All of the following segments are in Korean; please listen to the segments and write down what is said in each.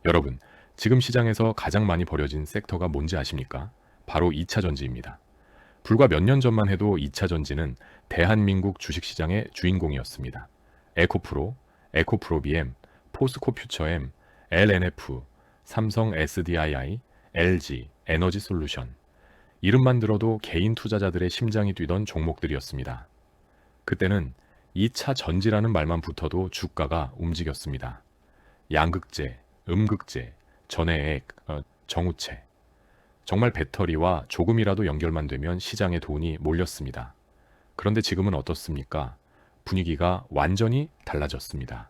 여러분, 지금 시장에서 가장 많이 버려진 섹터가 뭔지 아십니까? 바로 2차 전지입니다. 불과 몇 년 전만 해도 2차 전지는 대한민국 주식시장의 주인공이었습니다. 에코프로, 에코프로비엠, 포스코퓨처엠, LNF, 삼성 SDII, LG, 에너지솔루션. 이름만 들어도 개인 투자자들의 심장이 뛰던 종목들이었습니다. 그때는 2차 전지라는 말만 붙어도 주가가 움직였습니다. 양극재, 음극재, 전해액, 정우체. 정말 배터리와 조금이라도 연결만 되면 시장에 돈이 몰렸습니다. 그런데 지금은 어떻습니까? 분위기가 완전히 달라졌습니다.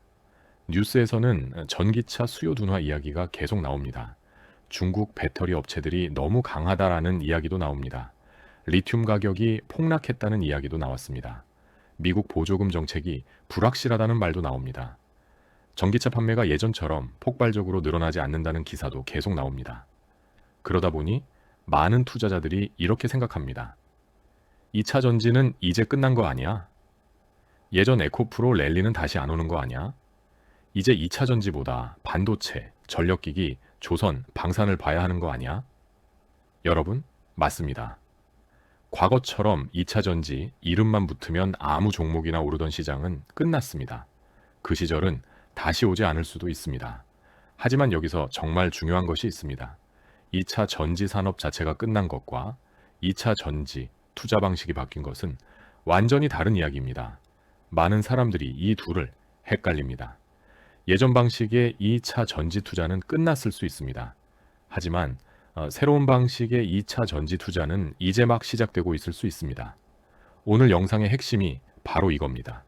뉴스에서는 전기차 수요 둔화 이야기가 계속 나옵니다. 중국 배터리 업체들이 너무 강하다라는 이야기도 나옵니다. 리튬 가격이 폭락했다는 이야기도 나왔습니다. 미국 보조금 정책이 불확실하다는 말도 나옵니다. 전기차 판매가 예전처럼 폭발적으로 늘어나지 않는다는 기사도 계속 나옵니다. 그러다 보니 많은 투자자들이 이렇게 생각합니다. 2차 전지는 이제 끝난 거 아니야? 예전 에코프로 랠리는 다시 안 오는 거 아니야? 이제 2차 전지보다 반도체, 전력기기, 조선, 방산을 봐야 하는 거 아니야? 여러분, 맞습니다. 과거처럼 2차 전지 이름만 붙으면 아무 종목이나 오르던 시장은 끝났습니다. 그 시절은 다시 오지 않을 수도 있습니다. 하지만 여기서 정말 중요한 것이 있습니다. 2차 전지 산업 자체가 끝난 것과 2차 전지 투자 방식이 바뀐 것은 완전히 다른 이야기입니다. 많은 사람들이 이 둘을 헷갈립니다. 예전 방식의 2차 전지 투자는 끝났을 수 있습니다. 하지만 새로운 방식의 2차 전지 투자는 이제 막 시작되고 있을 수 있습니다. 오늘 영상의 핵심이 바로 이겁니다.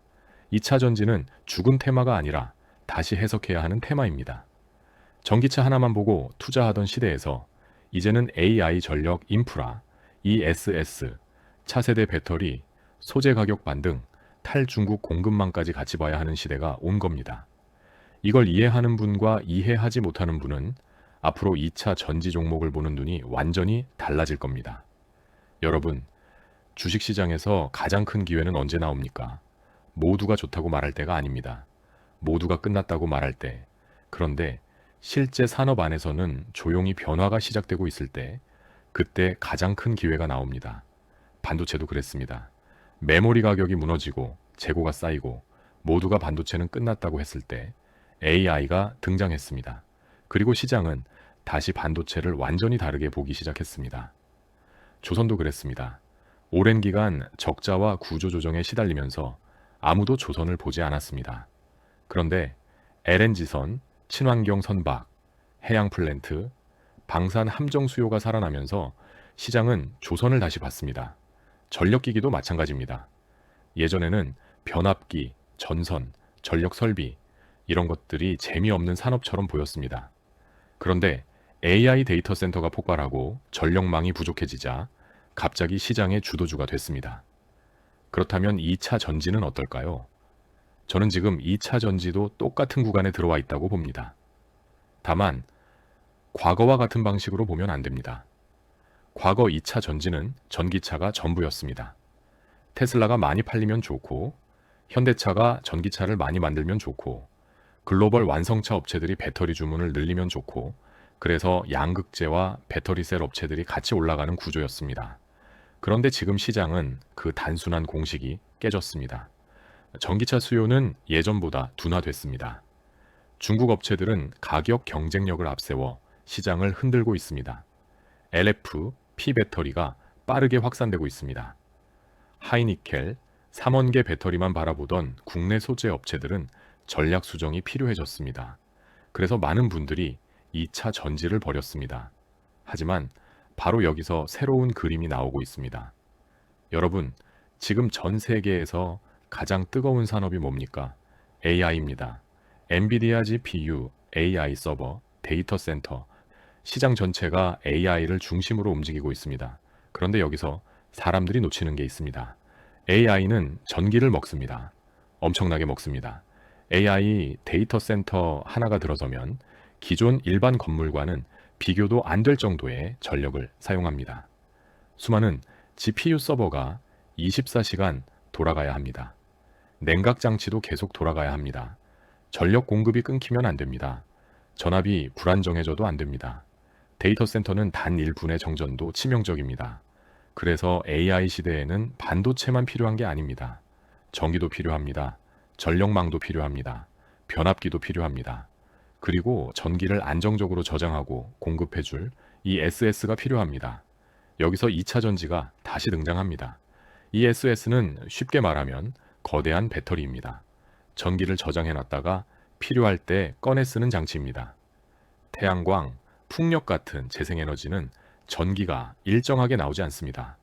2차 전지는 죽은 테마가 아니라 다시 해석해야 하는 테마입니다. 전기차 하나만 보고 투자하던 시대에서 이제는 AI 전력 인프라, ESS, 차세대 배터리, 소재 가격 반등, 탈중국 공급망까지 같이 봐야 하는 시대가 온 겁니다. 이걸 이해하는 분과 이해하지 못하는 분은 앞으로 2차 전지 종목을 보는 눈이 완전히 달라질 겁니다. 여러분, 주식시장에서 가장 큰 기회는 언제 나옵니까? 모두가 좋다고 말할 때가 아닙니다. 모두가 끝났다고 말할 때. 그런데 실제 산업 안에서는 조용히 변화가 시작되고 있을 때, 그때 가장 큰 기회가 나옵니다. 반도체도 그랬습니다. 메모리 가격이 무너지고 재고가 쌓이고 모두가 반도체는 끝났다고 했을 때 AI가 등장했습니다. 그리고 시장은 다시 반도체를 완전히 다르게 보기 시작했습니다. 조선도 그랬습니다. 오랜 기간 적자와 구조조정에 시달리면서 아무도 조선을 보지 않았습니다. 그런데 LNG선, 친환경 선박, 해양 플랜트, 방산 함정 수요가 살아나면서 시장은 조선을 다시 봤습니다. 전력기기도 마찬가지입니다. 예전에는 변압기, 전선, 전력 설비 이런 것들이 재미없는 산업처럼 보였습니다. 그런데 AI 데이터 센터가 폭발하고 전력망이 부족해지자 갑자기 시장의 주도주가 됐습니다. 그렇다면 2차 전지는 어떨까요? 저는 지금 2차 전지도 똑같은 구간에 들어와 있다고 봅니다. 다만 과거와 같은 방식으로 보면 안 됩니다. 과거 2차 전지는 전기차가 전부였습니다. 테슬라가 많이 팔리면 좋고, 현대차가 전기차를 많이 만들면 좋고, 글로벌 완성차 업체들이 배터리 주문을 늘리면 좋고, 그래서 양극재와 배터리셀 업체들이 같이 올라가는 구조였습니다. 그런데 지금 시장은 그 단순한 공식이 깨졌습니다. 전기차 수요는 예전보다 둔화됐습니다. 중국 업체들은 가격 경쟁력을 앞세워 시장을 흔들고 있습니다. LF, P 배터리가 빠르게 확산되고 있습니다. 하이니켈, 삼원계 배터리만 바라보던 국내 소재 업체들은 전략 수정이 필요해졌습니다. 그래서 많은 분들이 2차 전지를 버렸습니다. 하지만 바로 여기서 새로운 그림이 나오고 있습니다. 여러분, 지금 전 세계에서 가장 뜨거운 산업이 뭡니까? AI입니다. 엔비디아 GPU, AI 서버, 데이터 센터, 시장 전체가 AI를 중심으로 움직이고 있습니다. 그런데 여기서 사람들이 놓치는 게 있습니다. AI는 전기를 먹습니다. 엄청나게 먹습니다. AI 데이터 센터 하나가 들어서면 기존 일반 건물과는 비교도 안 될 정도의 전력을 사용합니다. 수많은 GPU 서버가 24시간 돌아가야 합니다. 냉각 장치도 계속 돌아가야 합니다. 전력 공급이 끊기면 안 됩니다. 전압이 불안정해져도 안 됩니다. 데이터 센터는 단 1분의 정전도 치명적입니다. 그래서 AI 시대에는 반도체만 필요한 게 아닙니다. 전기도 필요합니다. 전력망도 필요합니다. 변압기도 필요합니다. 그리고 전기를 안정적으로 저장하고 공급해줄 이 SS가 필요합니다. 여기서 2차 전지가 다시 등장합니다. 이 SS는 쉽게 말하면 거대한 배터리입니다. 전기를 저장해놨다가 필요할 때 꺼내 쓰는 장치입니다. 태양광, 풍력 같은 재생에너지는 전기가 일정하게 나오지 않습니다.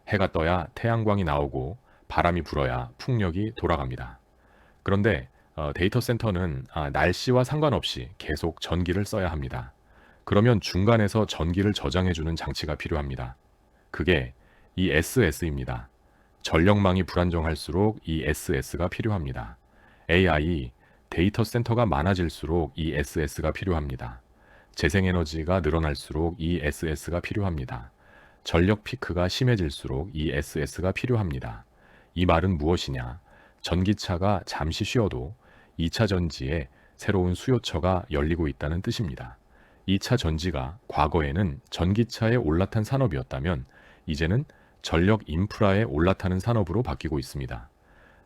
해가 떠야 태양광이 나오고 바람이 불어야 풍력이 돌아갑니다. 그런데 데이터 센터는 날씨와 상관없이 계속 전기를 써야 합니다. 그러면 중간에서 전기를 저장해주는 장치가 필요합니다. 그게 이 SS입니다. 전력망이 불안정할수록 이 SS가 필요합니다. AI, 데이터 센터가 많아질수록 이 SS가 필요합니다. 재생에너지가 늘어날수록 이 SS가 필요합니다. 전력 피크가 심해질수록 이 SS가 필요합니다. 이 말은 무엇이냐? 전기차가 잠시 쉬어도 2차 전지에 새로운 수요처가 열리고 있다는 뜻입니다. 2차 전지가 과거에는 전기차에 올라탄 산업이었다면 이제는 전력 인프라에 올라타는 산업으로 바뀌고 있습니다.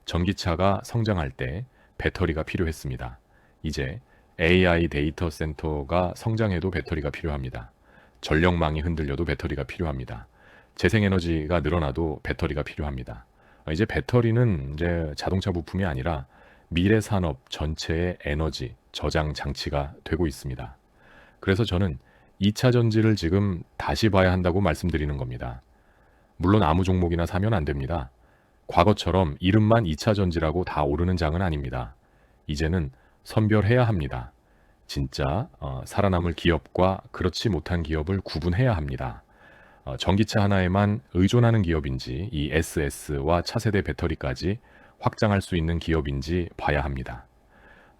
전기차가 성장할 때 배터리가 필요했습니다. 이제 AI 데이터 센터가 성장해도 배터리가 필요합니다. 전력망이 흔들려도 배터리가 필요합니다. 재생에너지가 늘어나도 배터리가 필요합니다. 이제 배터리는 이제 자동차 부품이 아니라 미래 산업 전체의 에너지 저장 장치가 되고 있습니다. 그래서 저는 2차 전지를 지금 다시 봐야 한다고 말씀드리는 겁니다. 물론 아무 종목이나 사면 안 됩니다. 과거처럼 이름만 2차 전지라고 다 오르는 장은 아닙니다. 이제는 선별해야 합니다. 진짜 살아남을 기업과 그렇지 못한 기업을 구분해야 합니다. 전기차 하나에만 의존하는 기업인지 이 SS와 차세대 배터리까지 확장할 수 있는 기업인지 봐야 합니다.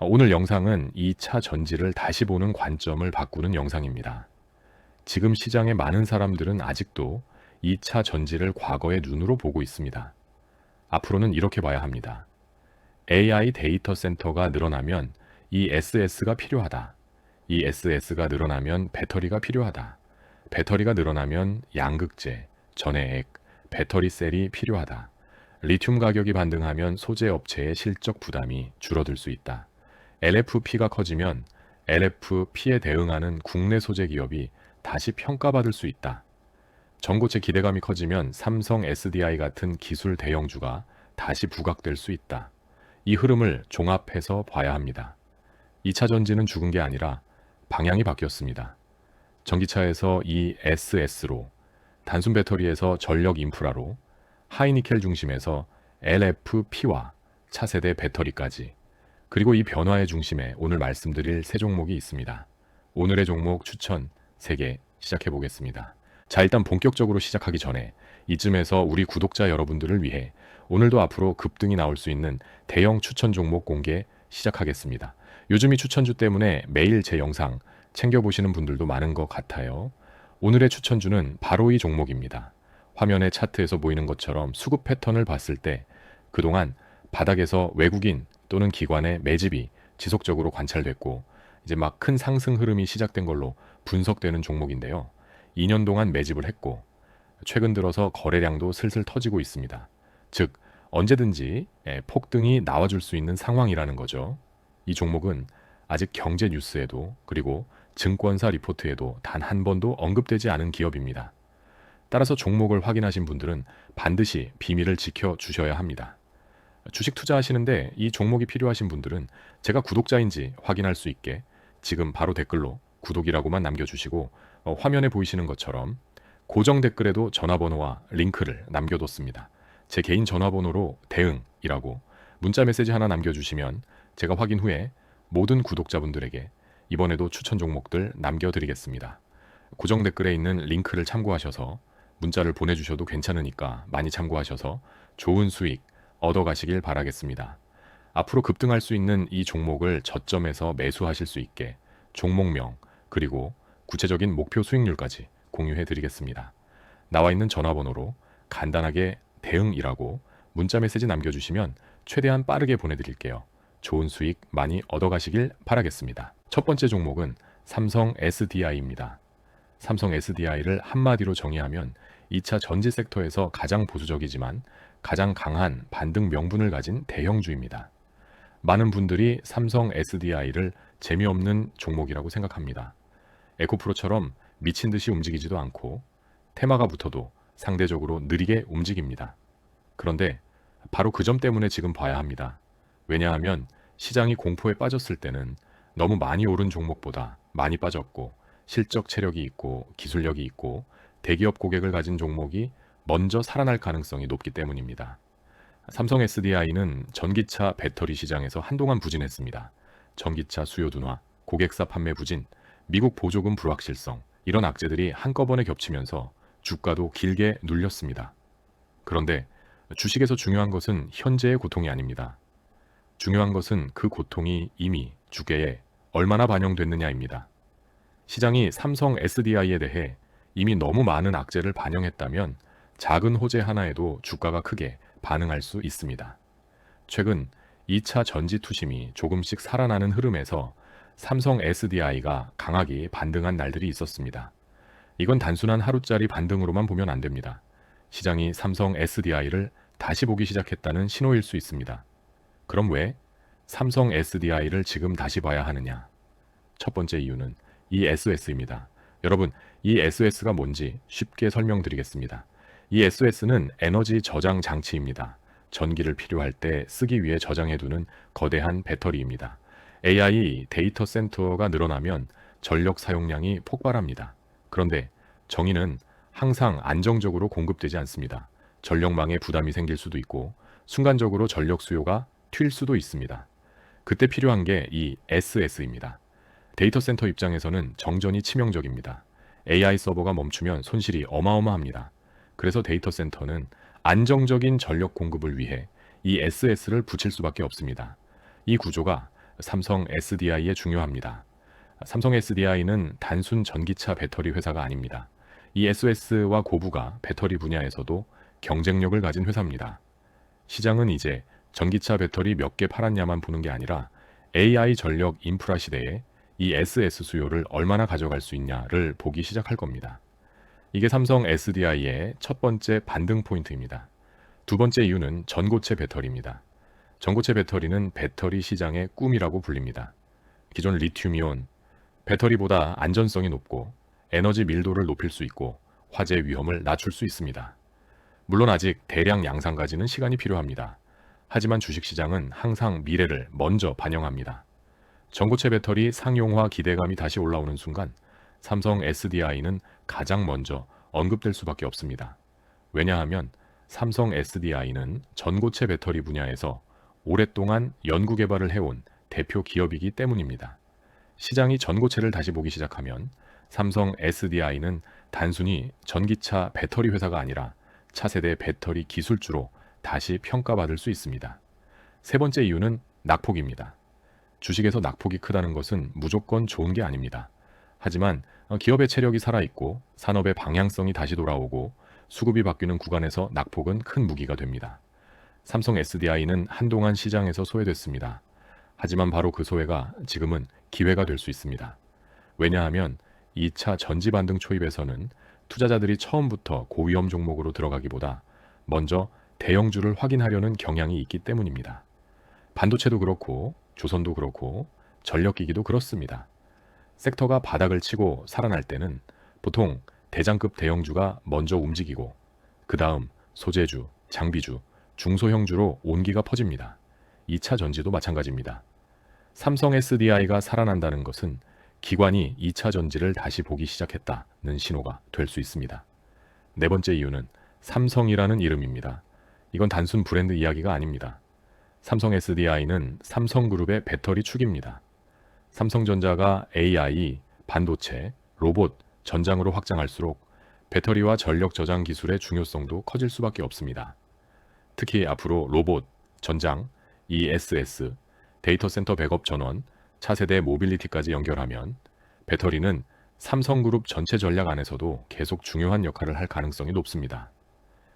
오늘 영상은 이 차 전지를 다시 보는 관점을 바꾸는 영상입니다. 지금 시장의 많은 사람들은 아직도 2차 전지를 과거의 눈으로 보고 있습니다. 앞으로는 이렇게 봐야 합니다. AI 데이터 센터가 늘어나면 이 SS가 필요하다. 이 SS가 늘어나면 배터리가 필요하다. 배터리가 늘어나면 양극재, 전해액, 배터리 셀이 필요하다. 리튬 가격이 반등하면 소재 업체의 실적 부담이 줄어들 수 있다. LFP가 커지면 LFP에 대응하는 국내 소재 기업이 다시 평가받을 수 있다. 전고체 기대감이 커지면 삼성 SDI 같은 기술 대형주가 다시 부각될 수 있다. 이 흐름을 종합해서 봐야 합니다. 2차 전지는 죽은 게 아니라 방향이 바뀌었습니다. 전기차에서 이 SS로, 단순 배터리에서 전력 인프라로, 하이니켈 중심에서 LFP와 차세대 배터리까지, 그리고 이 변화의 중심에 오늘 말씀드릴 세 종목이 있습니다. 오늘의 종목 추천 3개 시작해 보겠습니다. 자, 일단 본격적으로 시작하기 전에 이쯤에서 우리 구독자 여러분들을 위해 오늘도 앞으로 급등이 나올 수 있는 대형 추천 종목 공개 시작하겠습니다. 요즘 이 추천주 때문에 매일 제 영상 챙겨보시는 분들도 많은 것 같아요. 오늘의 추천주는 바로 이 종목입니다. 화면의 차트에서 보이는 것처럼 수급 패턴을 봤을 때 그동안 바닥에서 외국인 또는 기관의 매집이 지속적으로 관찰됐고 이제 막 큰 상승 흐름이 시작된 걸로 분석되는 종목인데요. 2년 동안 매집을 했고 최근 들어서 거래량도 슬슬 터지고 있습니다. 즉 언제든지 폭등이 나와줄 수 있는 상황이라는 거죠. 이 종목은 아직 경제 뉴스에도 그리고 증권사 리포트에도 단 한 번도 언급되지 않은 기업입니다. 따라서 종목을 확인하신 분들은 반드시 비밀을 지켜주셔야 합니다. 주식 투자하시는데 이 종목이 필요하신 분들은 제가 구독자인지 확인할 수 있게 지금 바로 댓글로 구독이라고만 남겨주시고 화면에 보이시는 것처럼 고정 댓글에도 전화번호와 링크를 남겨뒀습니다. 제 개인 전화번호로 대응이라고 문자 메시지 하나 남겨주시면 제가 확인 후에 모든 구독자분들에게 이번에도 추천 종목들 남겨드리겠습니다. 고정 댓글에 있는 링크를 참고하셔서 문자를 보내주셔도 괜찮으니까 많이 참고하셔서 좋은 수익 얻어가시길 바라겠습니다. 앞으로 급등할 수 있는 이 종목을 저점에서 매수하실 수 있게 종목명 그리고 구체적인 목표 수익률까지 공유해 드리겠습니다. 나와 있는 전화번호로 간단하게 대응이라고 문자 메시지 남겨주시면 최대한 빠르게 보내드릴게요. 좋은 수익 많이 얻어가시길 바라겠습니다. 첫 번째 종목은 삼성 SDI입니다. 삼성 SDI를 한마디로 정의하면 2차 전지 섹터에서 가장 보수적이지만 가장 강한 반등 명분을 가진 대형주입니다. 많은 분들이 삼성 SDI를 재미없는 종목이라고 생각합니다. 에코프로처럼 미친 듯이 움직이지도 않고 테마가 붙어도 상대적으로 느리게 움직입니다. 그런데 바로 그 점 때문에 지금 봐야 합니다. 왜냐하면 시장이 공포에 빠졌을 때는 너무 많이 오른 종목보다 많이 빠졌고 실적 체력이 있고 기술력이 있고 대기업 고객을 가진 종목이 먼저 살아날 가능성이 높기 때문입니다. 삼성 SDI는 전기차 배터리 시장에서 한동안 부진했습니다. 전기차 수요 둔화, 고객사 판매 부진, 미국 보조금 불확실성, 이런 악재들이 한꺼번에 겹치면서 주가도 길게 눌렸습니다. 그런데 주식에서 중요한 것은 현재의 고통이 아닙니다. 중요한 것은 그 고통이 이미 주가에 얼마나 반영됐느냐입니다. 시장이 삼성 SDI에 대해 이미 너무 많은 악재를 반영했다면 작은 호재 하나에도 주가가 크게 반응할 수 있습니다. 최근 2차 전지 투심이 조금씩 살아나는 흐름에서 삼성 SDI가 강하게 반등한 날들이 있었습니다. 이건 단순한 하루짜리 반등으로만 보면 안 됩니다. 시장이 삼성 SDI를 다시 보기 시작했다는 신호일 수 있습니다. 그럼 왜 삼성 SDI를 지금 다시 봐야 하느냐? 첫 번째 이유는 이 SS입니다. 여러분, 이 SS가 뭔지 쉽게 설명드리겠습니다. 이 SS는 에너지 저장 장치입니다. 전기를 필요할 때 쓰기 위해 저장해두는 거대한 배터리입니다. AI 데이터 센터가 늘어나면 전력 사용량이 폭발합니다. 그런데 정의는 항상 안정적으로 공급되지 않습니다. 전력망에 부담이 생길 수도 있고 순간적으로 전력 수요가 튈 수도 있습니다. 그때 필요한 게 이 SS입니다. 데이터 센터 입장에서는 정전이 치명적입니다. AI 서버가 멈추면 손실이 어마어마합니다. 그래서 데이터 센터는 안정적인 전력 공급을 위해 이 SS를 붙일 수밖에 없습니다. 이 구조가 삼성 SDI에 중요합니다. 삼성 SDI는 단순 전기차 배터리 회사가 아닙니다. 이 SS와 고부가 배터리 분야에서도 경쟁력을 가진 회사입니다. 시장은 이제 전기차 배터리 몇 개 팔았냐만 보는 게 아니라 AI 전력 인프라 시대에 이 SS 수요를 얼마나 가져갈 수 있냐를 보기 시작할 겁니다. 이게 삼성 SDI의 첫 번째 반등 포인트입니다. 두 번째 이유는 전고체 배터리입니다. 전고체 배터리는 배터리 시장의 꿈이라고 불립니다. 기존 리튬이온, 배터리보다 안전성이 높고 에너지 밀도를 높일 수 있고 화재 위험을 낮출 수 있습니다. 물론 아직 대량 양산까지는 시간이 필요합니다. 하지만 주식시장은 항상 미래를 먼저 반영합니다. 전고체 배터리 상용화 기대감이 다시 올라오는 순간 삼성 SDI는 가장 먼저 언급될 수밖에 없습니다. 왜냐하면 삼성 SDI는 전고체 배터리 분야에서 오랫동안 연구 개발을 해온 대표 기업이기 때문입니다. 시장이 전고체를 다시 보기 시작하면 삼성 SDI는 단순히 전기차 배터리 회사가 아니라 차세대 배터리 기술주로 다시 평가받을 수 있습니다. 세 번째 이유는 낙폭입니다. 주식에서 낙폭이 크다는 것은 무조건 좋은 게 아닙니다. 하지만 기업의 체력이 살아있고 산업의 방향성이 다시 돌아오고 수급이 바뀌는 구간에서 낙폭은 큰 무기가 됩니다. 삼성 SDI는 한동안 시장에서 소외됐습니다. 하지만 바로 그 소외가 지금은 기회가 될 수 있습니다. 왜냐하면 2차 전지 반등 초입에서는 투자자들이 처음부터 고위험 종목으로 들어가기보다 먼저 대형주를 확인하려는 경향이 있기 때문입니다. 반도체도 그렇고 조선도 그렇고 전력기기도 그렇습니다. 섹터가 바닥을 치고 살아날 때는 보통 대장급 대형주가 먼저 움직이고 그 다음 소재주, 장비주, 중소형주로 온기가 퍼집니다. 2차 전지도 마찬가지입니다. 삼성 SDI가 살아난다는 것은 기관이 2차 전지를 다시 보기 시작했다는 신호가 될 수 있습니다. 네 번째 이유는 삼성이라는 이름입니다. 이건 단순 브랜드 이야기가 아닙니다. 삼성 SDI는 삼성그룹의 배터리 축입니다. 삼성전자가 AI, 반도체, 로봇, 전장으로 확장할수록 배터리와 전력 저장 기술의 중요성도 커질 수밖에 없습니다. 특히 앞으로 로봇, 전장, ESS, 데이터 센터 백업 전원, 차세대 모빌리티까지 연결하면 배터리는 삼성그룹 전체 전략 안에서도 계속 중요한 역할을 할 가능성이 높습니다.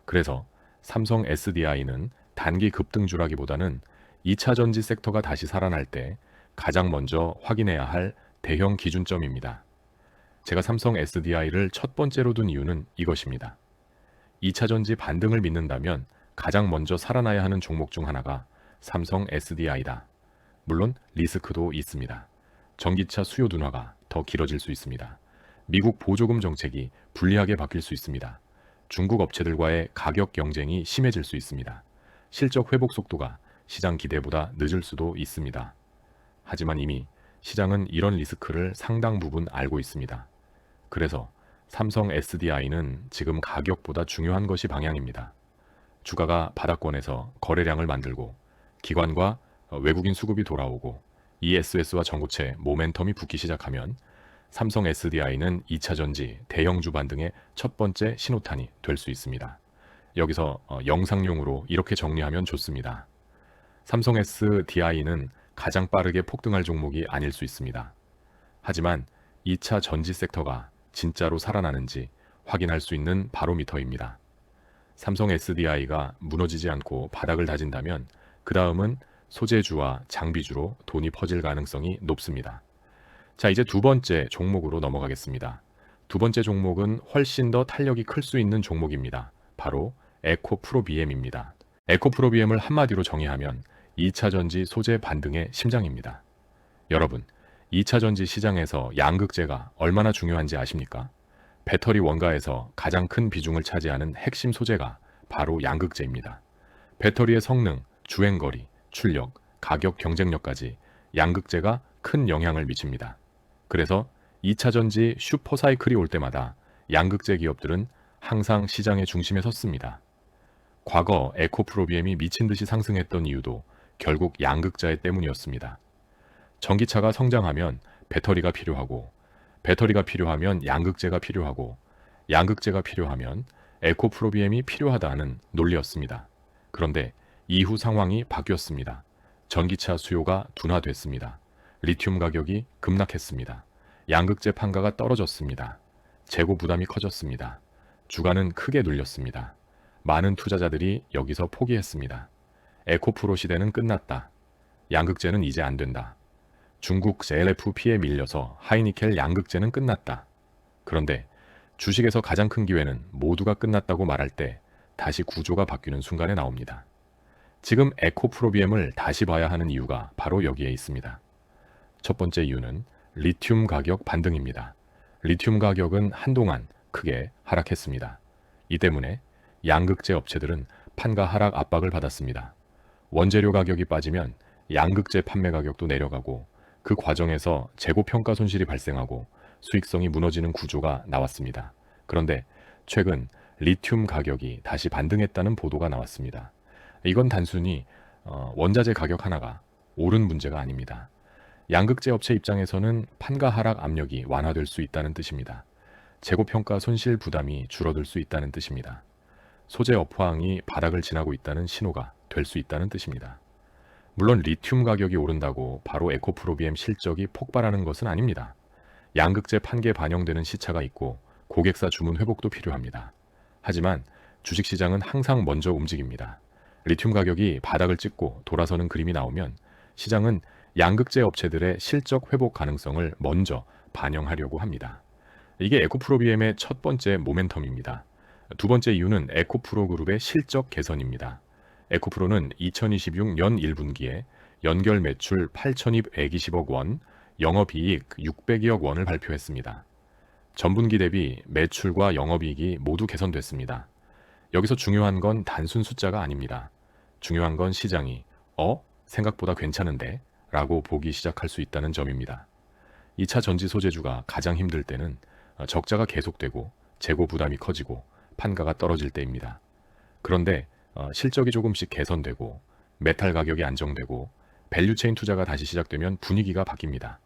그래서 삼성 SDI는 단기 급등주라기보다는 2차 전지 섹터가 다시 살아날 때 가장 먼저 확인해야 할 대형 기준점입니다. 제가 삼성 SDI를 첫 번째로 둔 이유는 이것입니다. 2차전지 반등을 믿는다면 가장 먼저 살아나야 하는 종목 중 하나가 삼성 SDI다. 물론 리스크도 있습니다. 전기차 수요 둔화가 더 길어질 수 있습니다. 미국 보조금 정책이 불리하게 바뀔 수 있습니다. 중국 업체들과의 가격 경쟁이 심해질 수 있습니다. 실적 회복 속도가 시장 기대보다 늦을 수도 있습니다. 하지만 이미 시장은 이런 리스크를 상당 부분 알고 있습니다. 그래서 삼성 SDI는 지금 가격보다 중요한 것이 방향입니다. 주가가 바닥권에서 거래량을 만들고 기관과 외국인 수급이 돌아오고 ESS와 전고체 모멘텀이 붙기 시작하면 삼성 SDI는 2차전지, 대형주 반등의 첫 번째 신호탄이 될 수 있습니다. 여기서 영상용으로 이렇게 정리하면 좋습니다. 삼성 SDI는 가장 빠르게 폭등할 종목이 아닐 수 있습니다. 하지만 2차 전지 섹터가 진짜로 살아나는지 확인할 수 있는 바로미터입니다. 삼성 SDI가 무너지지 않고 바닥을 다진다면 그 다음은 소재주와 장비주로 돈이 퍼질 가능성이 높습니다. 자, 이제 두 번째 종목으로 넘어가겠습니다. 두 번째 종목은 훨씬 더 탄력이 클 수 있는 종목입니다. 바로 에코프로비엠입니다. 에코프로비엠을 한마디로 정의하면 2차전지 소재 반등의 심장입니다. 여러분, 2차전지 시장에서 양극재가 얼마나 중요한지 아십니까? 배터리 원가에서 가장 큰 비중을 차지하는 핵심 소재가 바로 양극재입니다. 배터리의 성능, 주행거리, 출력, 가격 경쟁력까지 양극재가 큰 영향을 미칩니다. 그래서 2차전지 슈퍼사이클이 올 때마다 양극재 기업들은 항상 시장의 중심에 섰습니다. 과거 에코프로비엠이 미친 듯이 상승했던 이유도 결국 양극재 때문이었습니다. 전기차가 성장하면 배터리가 필요하고, 배터리가 필요하면 양극재가 필요하고, 양극재가 필요하면 에코프로비엠이 필요하다는 논리였습니다. 그런데 이후 상황이 바뀌었습니다. 전기차 수요가 둔화됐습니다. 리튬 가격이 급락했습니다. 양극재 판가가 떨어졌습니다. 재고 부담이 커졌습니다. 주가는 크게 눌렸습니다. 많은 투자자들이 여기서 포기했습니다. 에코프로 시대는 끝났다. 양극재는 이제 안 된다. 중국 JLFP에 밀려서 하이니켈 양극재는 끝났다. 그런데 주식에서 가장 큰 기회는 모두가 끝났다고 말할 때 다시 구조가 바뀌는 순간에 나옵니다. 지금 에코프로비엠을 다시 봐야 하는 이유가 바로 여기에 있습니다. 첫 번째 이유는 리튬 가격 반등입니다. 리튬 가격은 한동안 크게 하락했습니다. 이 때문에 양극재 업체들은 판가 하락 압박을 받았습니다. 원재료 가격이 빠지면 양극재 판매 가격도 내려가고 그 과정에서 재고 평가 손실이 발생하고 수익성이 무너지는 구조가 나왔습니다. 그런데 최근 리튬 가격이 다시 반등했다는 보도가 나왔습니다. 이건 단순히 원자재 가격 하나가 오른 문제가 아닙니다. 양극재 업체 입장에서는 판가 하락 압력이 완화될 수 있다는 뜻입니다. 재고 평가 손실 부담이 줄어들 수 있다는 뜻입니다. 소재 업황이 바닥을 지나고 있다는 신호가 될 수 있다는 뜻입니다. 물론 리튬 가격이 오른다고 바로 에코프로비엠 실적이 폭발하는 것은 아닙니다. 양극재 판계에 반영되는 시차가 있고 고객사 주문 회복도 필요합니다. 하지만 주식시장은 항상 먼저 움직입니다. 리튬 가격이 바닥을 찍고 돌아서는 그림이 나오면 시장은 양극재 업체들의 실적 회복 가능성을 먼저 반영하려고 합니다. 이게 에코프로비엠의 첫 번째 모멘텀입니다. 두 번째 이유는 에코프로 그룹의 실적 개선입니다. 에코프로는 2026년 1분기에 연결 매출 8,220억 원, 영업이익 600여억 원을 발표했습니다. 전분기 대비 매출과 영업이익이 모두 개선됐습니다. 여기서 중요한 건 단순 숫자가 아닙니다. 중요한 건 시장이 생각보다 괜찮은데? 라고 보기 시작할 수 있다는 점입니다. 2차 전지 소재주가 가장 힘들 때는 적자가 계속되고 재고 부담이 커지고 판가가 떨어질 때입니다. 그런데 실적이 조금씩 개선되고 메탈 가격이 안정되고 밸류체인 투자가 다시 시작되면 분위기가 바뀝니다.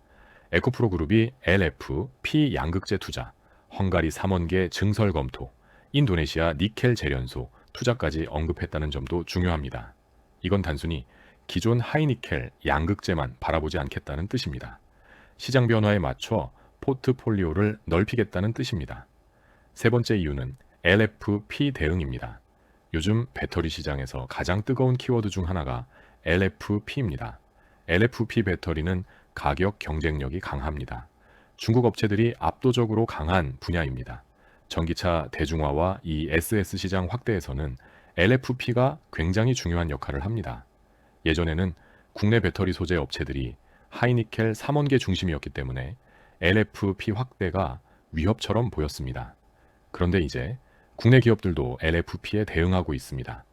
에코프로 그룹이 LF, P 양극재 투자, 헝가리 3원계 증설 검토, 인도네시아 니켈 재련소 투자까지 언급했다는 점도 중요합니다. 이건 단순히 기존 하이니켈 양극재만 바라보지 않겠다는 뜻입니다. 시장 변화에 맞춰 포트폴리오를 넓히겠다는 뜻입니다. 세 번째 이유는 LFP 대응입니다. 요즘 배터리 시장에서 가장 뜨거운 키워드 중 하나가 LFP입니다. LFP 배터리는 가격 경쟁력이 강합니다. 중국 업체들이 압도적으로 강한 분야입니다. 전기차 대중화와 이 SS 시장 확대에서는 LFP가 굉장히 중요한 역할을 합니다. 예전에는 국내 배터리 소재 업체들이 하이니켈 3원계 중심이었기 때문에 LFP 확대가 위협처럼 보였습니다. 그런데 이제 국내 기업들도 LFP에 대응하고 있습니다.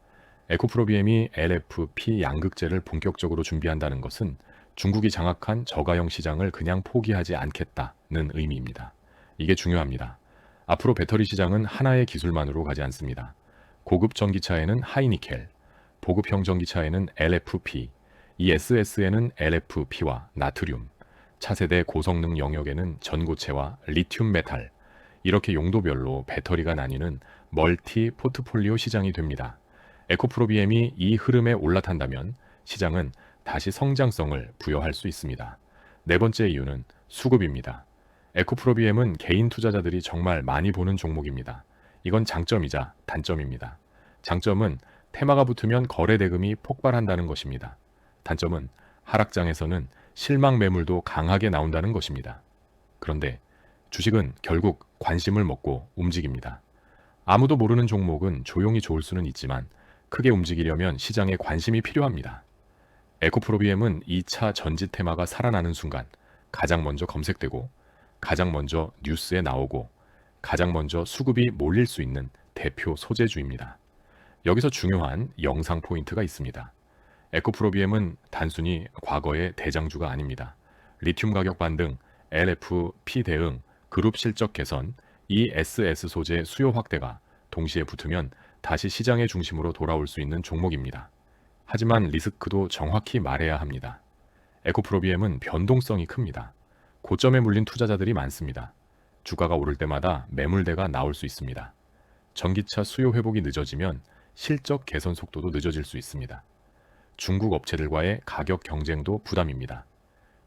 에코프로비엠이 LFP 양극재를 본격적으로 준비한다는 것은 중국이 장악한 저가형 시장을 그냥 포기하지 않겠다는 의미입니다. 이게 중요합니다. 앞으로 배터리 시장은 하나의 기술만으로 가지 않습니다. 고급 전기차에는 하이니켈, 보급형 전기차에는 LFP, ESS에는 LFP와 나트륨, 차세대 고성능 영역에는 전고체와 리튬 메탈, 이렇게 용도별로 배터리가 나뉘는 멀티 포트폴리오 시장이 됩니다. 에코프로비엠이 이 흐름에 올라탄다면 시장은 다시 성장성을 부여할 수 있습니다. 네 번째 이유는 수급입니다. 에코프로비엠은 개인 투자자들이 정말 많이 보는 종목입니다. 이건 장점이자 단점입니다. 장점은 테마가 붙으면 거래 대금이 폭발한다는 것입니다. 단점은 하락장에서는 실망 매물도 강하게 나온다는 것입니다. 그런데 주식은 결국 관심을 먹고 움직입니다. 아무도 모르는 종목은 조용히 좋을 수는 있지만 크게 움직이려면 시장에 관심이 필요합니다. 에코프로비엠은 2차 전지 테마가 살아나는 순간 가장 먼저 검색되고 가장 먼저 뉴스에 나오고 가장 먼저 수급이 몰릴 수 있는 대표 소재주입니다. 여기서 중요한 영상 포인트가 있습니다. 에코프로비엠은 단순히 과거의 대장주가 아닙니다. 리튬 가격 반등, LFP 대응, 그룹 실적 개선, ESS 소재 수요 확대가 동시에 붙으면 다시 시장의 중심으로 돌아올 수 있는 종목입니다. 하지만 리스크도 정확히 말해야 합니다. 에코프로비엠은 변동성이 큽니다. 고점에 물린 투자자들이 많습니다. 주가가 오를 때마다 매물대가 나올 수 있습니다. 전기차 수요 회복이 늦어지면 실적 개선 속도도 늦어질 수 있습니다. 중국 업체들과의 가격 경쟁도 부담입니다.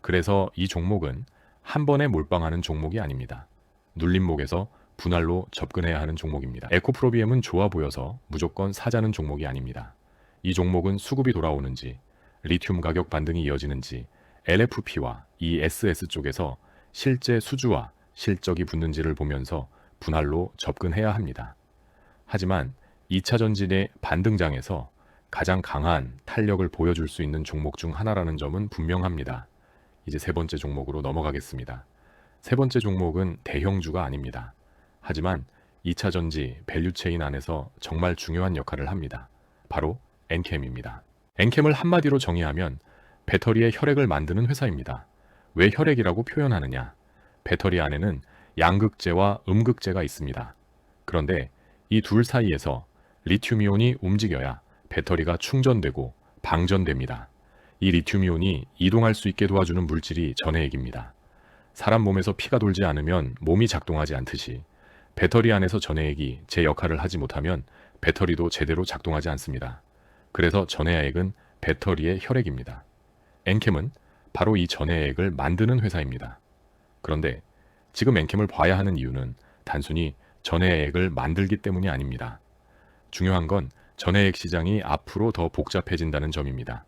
그래서 이 종목은 한 번에 몰빵하는 종목이 아닙니다. 눌림목에서 분할로 접근해야 하는 종목입니다. 에코프로비엠은 좋아 보여서 무조건 사자는 종목이 아닙니다. 이 종목은 수급이 돌아오는지, 리튬 가격 반등이 이어지는지, LFP와 ESS 쪽에서 실제 수주와 실적이 붙는지를 보면서 분할로 접근해야 합니다. 하지만 2차 전진의 반등장에서 가장 강한 탄력을 보여줄 수 있는 종목 중 하나라는 점은 분명합니다. 이제 세 번째 종목으로 넘어가겠습니다. 세 번째 종목은 대형주가 아닙니다. 하지만 2차 전지 밸류체인 안에서 정말 중요한 역할을 합니다. 바로 엔캠입니다. 엔캠을 한마디로 정의하면 배터리의 혈액을 만드는 회사입니다. 왜 혈액이라고 표현하느냐? 배터리 안에는 양극재와 음극재가 있습니다. 그런데 이 둘 사이에서 리튬이온이 움직여야 배터리가 충전되고 방전됩니다. 이 리튬이온이 이동할 수 있게 도와주는 물질이 전해액입니다. 사람 몸에서 피가 돌지 않으면 몸이 작동하지 않듯이 배터리 안에서 전해액이 제 역할을 하지 못하면 배터리도 제대로 작동하지 않습니다. 그래서 전해액은 배터리의 혈액입니다. 엔캠은 바로 이 전해액을 만드는 회사입니다. 그런데 지금 엔캠을 봐야 하는 이유는 단순히 전해액을 만들기 때문이 아닙니다. 중요한 건 전해액 시장이 앞으로 더 복잡해진다는 점입니다.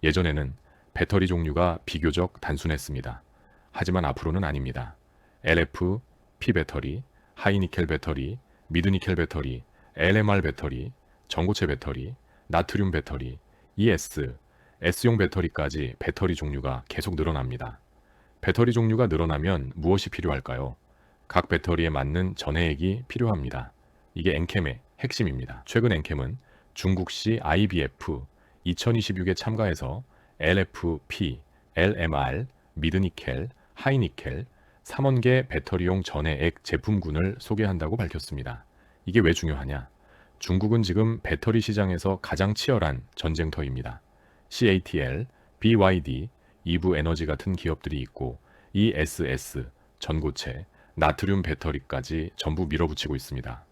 예전에는 배터리 종류가 비교적 단순했습니다. 하지만 앞으로는 아닙니다. LF, P 배터리, 하이니켈 배터리, 미드니켈 배터리, LMR 배터리, 전고체 배터리, 나트륨 배터리, ES, S용 배터리까지 배터리 종류가 계속 늘어납니다. 배터리 종류가 늘어나면 무엇이 필요할까요? 각 배터리에 맞는 전해액이 필요합니다. 이게 엔캠의 핵심입니다. 최근 엔캠은 중국시 IBF 2026에 참가해서 LFP, LMR, 미드니켈, 하이니켈, 3원계 배터리용 전해액 제품군을 소개한다고 밝혔습니다. 이게 왜 중요하냐? 중국은 지금 배터리 시장에서 가장 치열한 전쟁터입니다. CATL, BYD, 이브 에너지 같은 기업들이 있고 ESS, 전고체, 나트륨 배터리까지 전부 밀어붙이고 있습니다.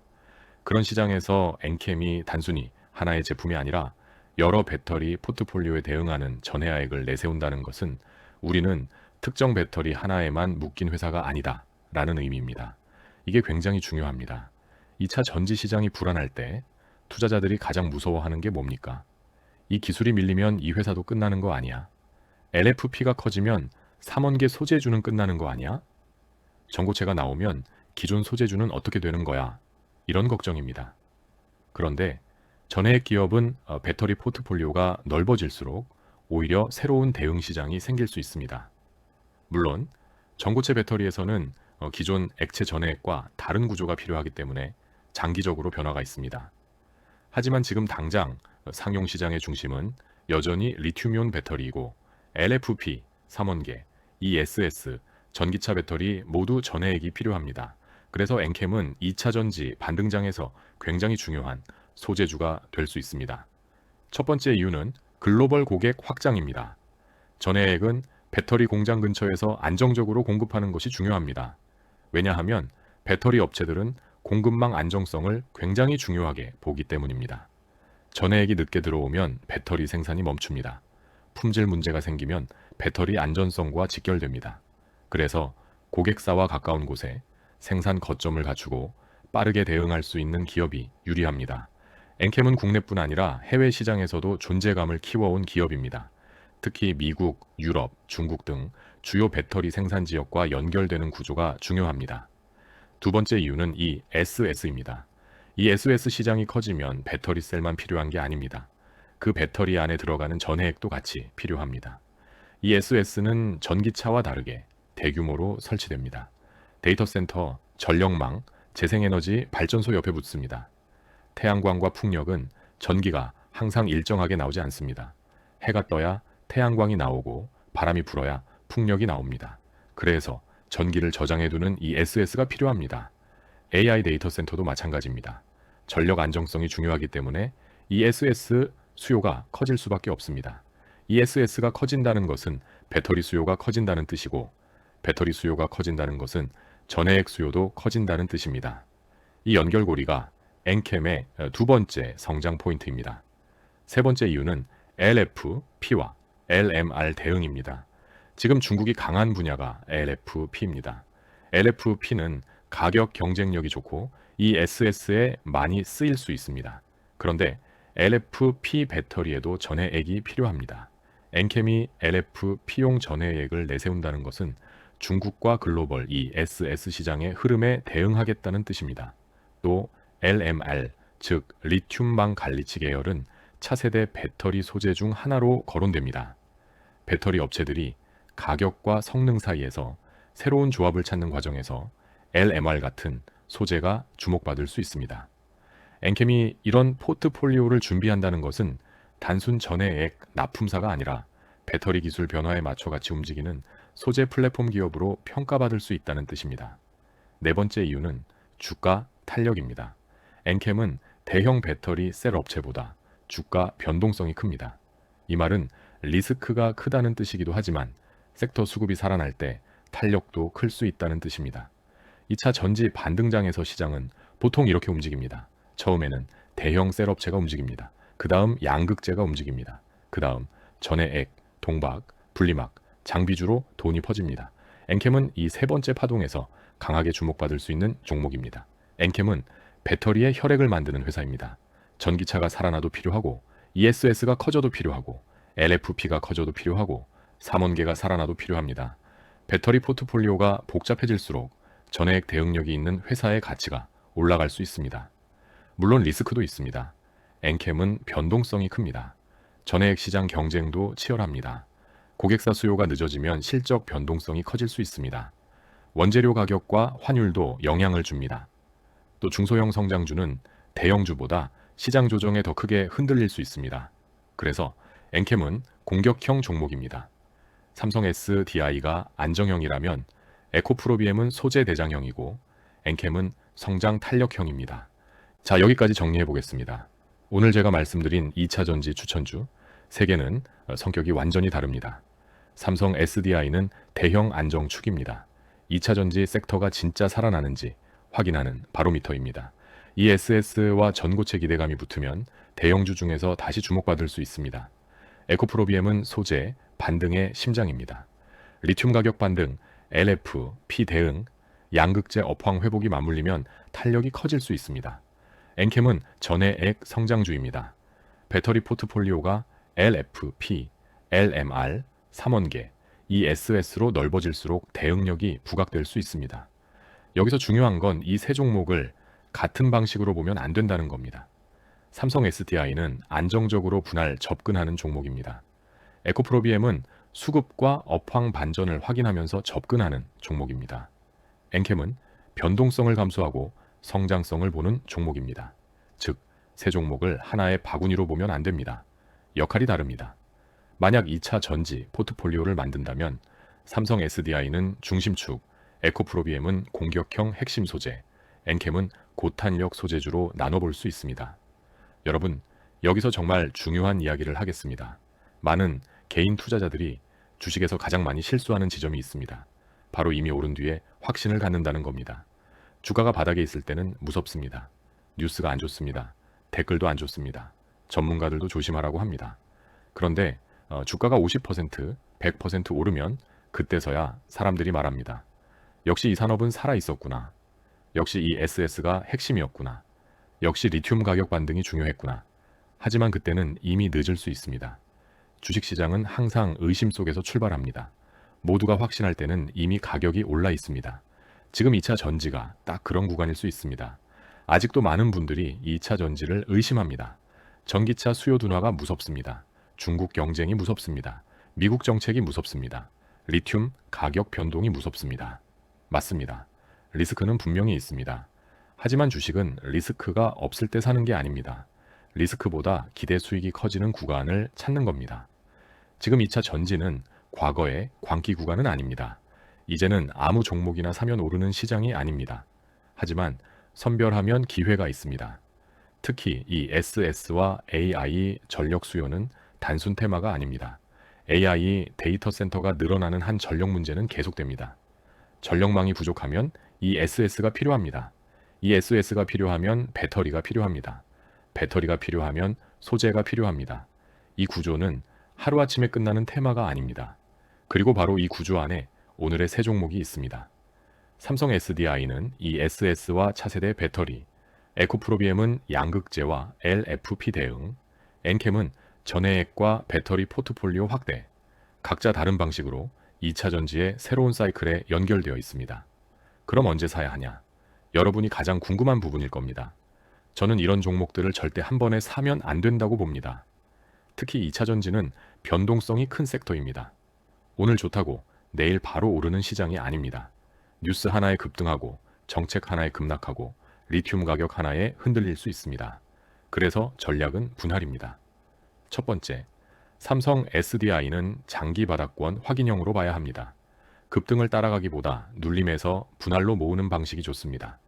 그런 시장에서 엔캠이 단순히 하나의 제품이 아니라 여러 배터리 포트폴리오에 대응하는 전해액을 내세운다는 것은 우리는 특정 배터리 하나에만 묶인 회사가 아니다 라는 의미입니다. 이게 굉장히 중요합니다. 2차 전지 시장이 불안할 때 투자자들이 가장 무서워하는 게 뭡니까? 이 기술이 밀리면 이 회사도 끝나는 거 아니야. LFP가 커지면 삼원계 소재주는 끝나는 거 아니야? 전고체가 나오면 기존 소재주는 어떻게 되는 거야? 이런 걱정입니다. 그런데 전해액 기업은 배터리 포트폴리오가 넓어질수록 오히려 새로운 대응 시장이 생길 수 있습니다. 물론 전고체 배터리에서는 기존 액체 전해액과 다른 구조가 필요하기 때문에 장기적으로 변화가 있습니다. 하지만 지금 당장 상용 시장의 중심은 여전히 리튬이온 배터리이고 LFP, 삼원계, ESS, 전기차 배터리 모두 전해액이 필요합니다. 그래서 엔캠은 2차 전지 반등장에서 굉장히 중요한 소재주가 될 수 있습니다. 첫 번째 이유는 글로벌 고객 확장입니다. 전해액은 배터리 공장 근처에서 안정적으로 공급하는 것이 중요합니다. 왜냐하면 배터리 업체들은 공급망 안정성을 굉장히 중요하게 보기 때문입니다. 전해액이 늦게 들어오면 배터리 생산이 멈춥니다. 품질 문제가 생기면 배터리 안전성과 직결됩니다. 그래서 고객사와 가까운 곳에 생산 거점을 갖추고 빠르게 대응할 수 있는 기업이 유리합니다. 엔캠은 국내뿐 아니라 해외 시장에서도 존재감을 키워온 기업입니다. 특히 미국, 유럽, 중국 등 주요 배터리 생산 지역과 연결되는 구조가 중요합니다. 두 번째 이유는 이 SS입니다. 이 SS 시장이 커지면 배터리 셀만 필요한 게 아닙니다. 그 배터리 안에 들어가는 전해액도 같이 필요합니다. 이 SS는 전기차와 다르게 대규모로 설치됩니다. 데이터 센터, 전력망, 재생에너지 발전소 옆에 붙습니다. 태양광과 풍력은 전기가 항상 일정하게 나오지 않습니다. 해가 떠야 태양광이 나오고 바람이 불어야 풍력이 나옵니다. 그래서 전기를 저장해두는 이 SS가 필요합니다. AI 데이터 센터도 마찬가지입니다. 전력 안정성이 중요하기 때문에 이 SS 수요가 커질 수밖에 없습니다. 이 SS가 커진다는 것은 배터리 수요가 커진다는 뜻이고 배터리 수요가 커진다는 것은 전해액 수요도 커진다는 뜻입니다. 이 연결고리가 엔캠의 두 번째 성장 포인트입니다. 세 번째 이유는 LFP와 LMR 대응입니다. 지금 중국이 강한 분야가 LFP입니다. LFP는 가격 경쟁력이 좋고 이 SS에 많이 쓰일 수 있습니다. 그런데 LFP 배터리에도 전해액이 필요합니다. 엔캠이 LFP용 전해액을 내세운다는 것은 중국과 글로벌 이 SS 시장의 흐름에 대응하겠다는 뜻입니다. 또 LMR, 즉 리튬망 갈리치 계열은 차세대 배터리 소재 중 하나로 거론됩니다. 배터리 업체들이 가격과 성능 사이에서 새로운 조합을 찾는 과정에서 LMR 같은 소재가 주목받을 수 있습니다. 엔캠이 이런 포트폴리오를 준비한다는 것은 단순 전해액 납품사가 아니라 배터리 기술 변화에 맞춰 같이 움직이는 소재 플랫폼 기업으로 평가받을 수 있다는 뜻입니다. 네 번째 이유는 주가 탄력입니다. 엔캠은 대형 배터리 셀 업체보다 주가 변동성이 큽니다. 이 말은 리스크가 크다는 뜻이기도 하지만 섹터 수급이 살아날 때 탄력도 클 수 있다는 뜻입니다. 2차 전지 반등장에서 시장은 보통 이렇게 움직입니다. 처음에는 대형 셀 업체가 움직입니다. 그 다음 양극재가 움직입니다. 그 다음 전해액, 동박, 분리막, 장비주로 돈이 퍼집니다. 엔캠은 이 세 번째 파동에서 강하게 주목받을 수 있는 종목입니다. 엔캠은 배터리의 혈액을 만드는 회사입니다. 전기차가 살아나도 필요하고 ESS가 커져도 필요하고 LFP가 커져도 필요하고 삼원계가 살아나도 필요합니다. 배터리 포트폴리오가 복잡해질수록 전해액 대응력이 있는 회사의 가치가 올라갈 수 있습니다. 물론 리스크도 있습니다. 엔캠은 변동성이 큽니다. 전해액 시장 경쟁도 치열합니다. 고객사 수요가 늦어지면 실적 변동성이 커질 수 있습니다. 원재료 가격과 환율도 영향을 줍니다. 또 중소형 성장주는 대형주보다 시장 조정에 더 크게 흔들릴 수 있습니다. 그래서 엔캠은 공격형 종목입니다. 삼성 SDI가 안정형이라면 에코프로비엠은 소재 대장형이고 엔캠은 성장 탄력형입니다. 자, 여기까지 정리해 보겠습니다. 오늘 제가 말씀드린 2차 전지 추천주 3개는 성격이 완전히 다릅니다. 삼성 SDI는 대형 안정축입니다. 2차 전지 섹터가 진짜 살아나는지 확인하는 바로미터입니다. ESS와 전고체 기대감이 붙으면 대형주 중에서 다시 주목받을 수 있습니다. 에코프로비엠은 소재, 반등의 심장입니다. 리튬 가격 반등, LF, P 대응, 양극재 업황 회복이 맞물리면 탄력이 커질 수 있습니다. 엔캠은 전해액 성장주입니다. 배터리 포트폴리오가 LF, P, LMR, 삼원계, 이 SS로 넓어질수록 대응력이 부각될 수 있습니다. 여기서 중요한 건 이 세 종목을 같은 방식으로 보면 안 된다는 겁니다. 삼성 SDI는 안정적으로 분할 접근하는 종목입니다. 에코프로비엠은 수급과 업황 반전을 확인하면서 접근하는 종목입니다. 엔캠은 변동성을 감수하고 성장성을 보는 종목입니다. 즉, 세 종목을 하나의 바구니로 보면 안 됩니다. 역할이 다릅니다. 만약 2차 전지 포트폴리오를 만든다면 삼성 SDI는 중심축, 에코프로비엠은 공격형 핵심 소재, 엔캠은 고탄력 소재주로 나눠볼 수 있습니다. 여러분, 여기서 정말 중요한 이야기를 하겠습니다. 많은 개인 투자자들이 주식에서 가장 많이 실수하는 지점이 있습니다. 바로 이미 오른 뒤에 확신을 갖는다는 겁니다. 주가가 바닥에 있을 때는 무섭습니다. 뉴스가 안 좋습니다. 댓글도 안 좋습니다. 전문가들도 조심하라고 합니다. 그런데 주가가 50%, 100% 오르면 그때서야 사람들이 말합니다. 역시 이 산업은 살아있었구나. 역시 이 SS가 핵심이었구나. 역시 리튬 가격 반등이 중요했구나. 하지만 그때는 이미 늦을 수 있습니다. 주식시장은 항상 의심 속에서 출발합니다. 모두가 확신할 때는 이미 가격이 올라 있습니다. 지금 2차 전지가 딱 그런 구간일 수 있습니다. 아직도 많은 분들이 2차 전지를 의심합니다. 전기차 수요 둔화가 무섭습니다. 중국 경쟁이 무섭습니다. 미국 정책이 무섭습니다. 리튬 가격 변동이 무섭습니다. 맞습니다. 리스크는 분명히 있습니다. 하지만 주식은 리스크가 없을 때 사는 게 아닙니다. 리스크보다 기대 수익이 커지는 구간을 찾는 겁니다. 지금 2차 전지는 과거의 광기 구간은 아닙니다. 이제는 아무 종목이나 사면 오르는 시장이 아닙니다. 하지만 선별하면 기회가 있습니다. 특히 이 SS와 AI 전력 수요는 단순 테마가 아닙니다. AI 데이터 센터가 늘어나는 한 전력 문제는 계속됩니다. 전력망이 부족하면 이 SS가 필요합니다. 이 SS가 필요하면 배터리가 필요합니다. 배터리가 필요하면 소재가 필요합니다. 이 구조는 하루아침에 끝나는 테마가 아닙니다. 그리고 바로 이 구조 안에 오늘의 세 종목이 있습니다. 삼성 SDI는 이 SS와 차세대 배터리, 에코프로비엠은 양극재와 LFP 대응, 엔캠은 전해액과 배터리 포트폴리오 확대, 각자 다른 방식으로 2차 전지의 새로운 사이클에 연결되어 있습니다. 그럼 언제 사야 하냐? 여러분이 가장 궁금한 부분일 겁니다. 저는 이런 종목들을 절대 한 번에 사면 안 된다고 봅니다. 특히 2차 전지는 변동성이 큰 섹터입니다. 오늘 좋다고 내일 바로 오르는 시장이 아닙니다. 뉴스 하나에 급등하고 정책 하나에 급락하고 리튬 가격 하나에 흔들릴 수 있습니다. 그래서 전략은 분할입니다. 첫 번째, 삼성 SDI는 장기 바닥권 확인형으로 봐야 합니다. 급등을 따라가기보다 눌림에서 분할로 모으는 방식이 좋습니다.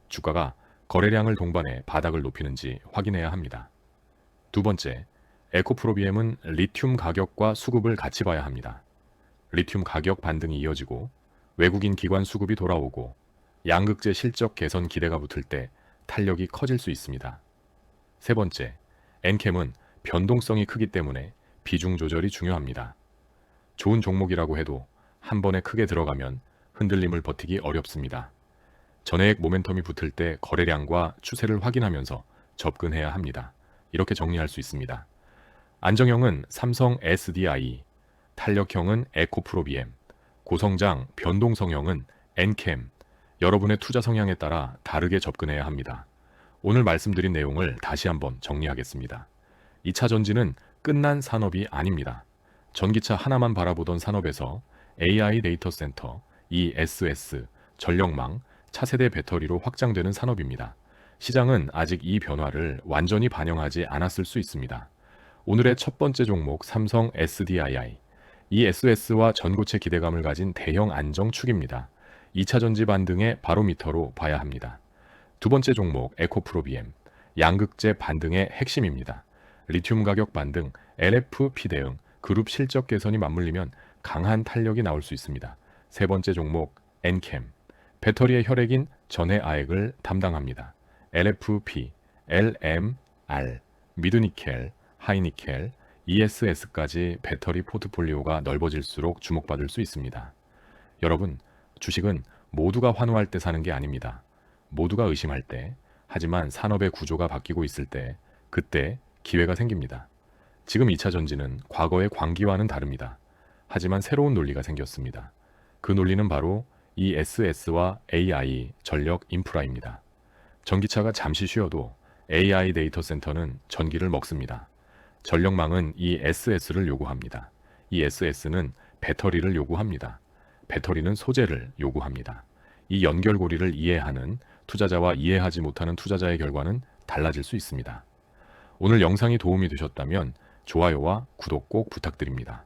주가가 거래량을 동반해 바닥을 높이는지 확인해야 합니다. 두 번째, 에코프로비엠은 리튬 가격과 수급을 같이 봐야 합니다. 리튬 가격 반등이 이어지고 외국인 기관 수급이 돌아오고 양극재 실적 개선 기대가 붙을 때 탄력이 커질 수 있습니다. 세 번째, 엔캠은 변동성이 크기 때문에 비중 조절이 중요합니다. 좋은 종목이라고 해도 한 번에 크게 들어가면 흔들림을 버티기 어렵습니다. 전해액 모멘텀이 붙을 때 거래량과 추세를 확인하면서 접근해야 합니다. 이렇게 정리할 수 있습니다. 안정형은 삼성 SDI, 탄력형은 에코프로비엠, 고성장 변동성형은 엔캠, 여러분의 투자 성향에 따라 다르게 접근해야 합니다. 오늘 말씀드린 내용을 다시 한번 정리하겠습니다. 2차 전지는 끝난 산업이 아닙니다. 전기차 하나만 바라보던 산업에서 AI 데이터 센터, ESS, 전력망, 차세대 배터리로 확장되는 산업입니다. 시장은 아직 이 변화를 완전히 반영하지 않았을 수 있습니다. 오늘의 첫 번째 종목 삼성 SDII, 이 SS와 전고체 기대감을 가진 대형 안정축입니다. 2차 전지 반등의 바로미터로 봐야 합니다. 두 번째 종목 에코프로비엠, 양극재 반등의 핵심입니다. 리튬 가격 반등, LFP 대응, 그룹 실적 개선이 맞물리면 강한 탄력이 나올 수 있습니다. 세 번째 종목 엔캠, 배터리의 혈액인 전해아액을 담당합니다. LFP, LMR, 미드니켈, 하이니켈, ESS까지 배터리 포트폴리오가 넓어질수록 주목받을 수 있습니다. 여러분, 주식은 모두가 환호할 때 사는 게 아닙니다. 모두가 의심할 때, 하지만 산업의 구조가 바뀌고 있을 때, 그때 기회가 생깁니다. 지금 2차 전지는 과거의 광기와는 다릅니다. 하지만 새로운 논리가 생겼습니다. 그 논리는 바로 ESS와 AI 전력 인프라입니다. 전기차가 잠시 쉬어도 AI 데이터 센터는 전기를 먹습니다. 전력망은 이 SS를 요구합니다. 이 SS는 배터리를 요구합니다. 배터리는 소재를 요구합니다. 이 연결고리를 이해하는 투자자와 이해하지 못하는 투자자의 결과는 달라질 수 있습니다. 오늘 영상이 도움이 되셨다면 좋아요와 구독 꼭 부탁드립니다.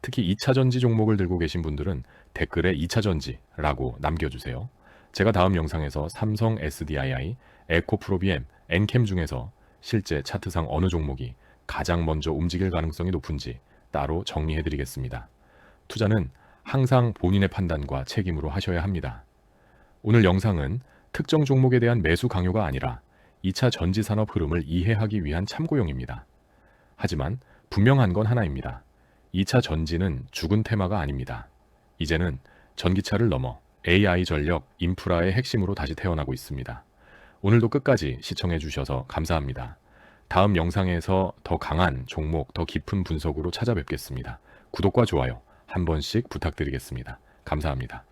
특히 2차전지 종목을 들고 계신 분들은 댓글에 2차전지라고 남겨주세요. 제가 다음 영상에서 삼성 SDII, 에코프로비엠, 엔캠 중에서 실제 차트상 어느 종목이 가장 먼저 움직일 가능성이 높은지 따로 정리해드리겠습니다. 투자는 항상 본인의 판단과 책임으로 하셔야 합니다. 오늘 영상은 특정 종목에 대한 매수 강요가 아니라 2차 전지 산업 흐름을 이해하기 위한 참고용입니다. 하지만 분명한 건 하나입니다. 2차 전지는 죽은 테마가 아닙니다. 이제는 전기차를 넘어 AI 전력, 인프라의 핵심으로 다시 태어나고 있습니다. 오늘도 끝까지 시청해 주셔서 감사합니다. 다음 영상에서 더 강한 종목, 더 깊은 분석으로 찾아뵙겠습니다. 구독과 좋아요 한 번씩 부탁드리겠습니다. 감사합니다.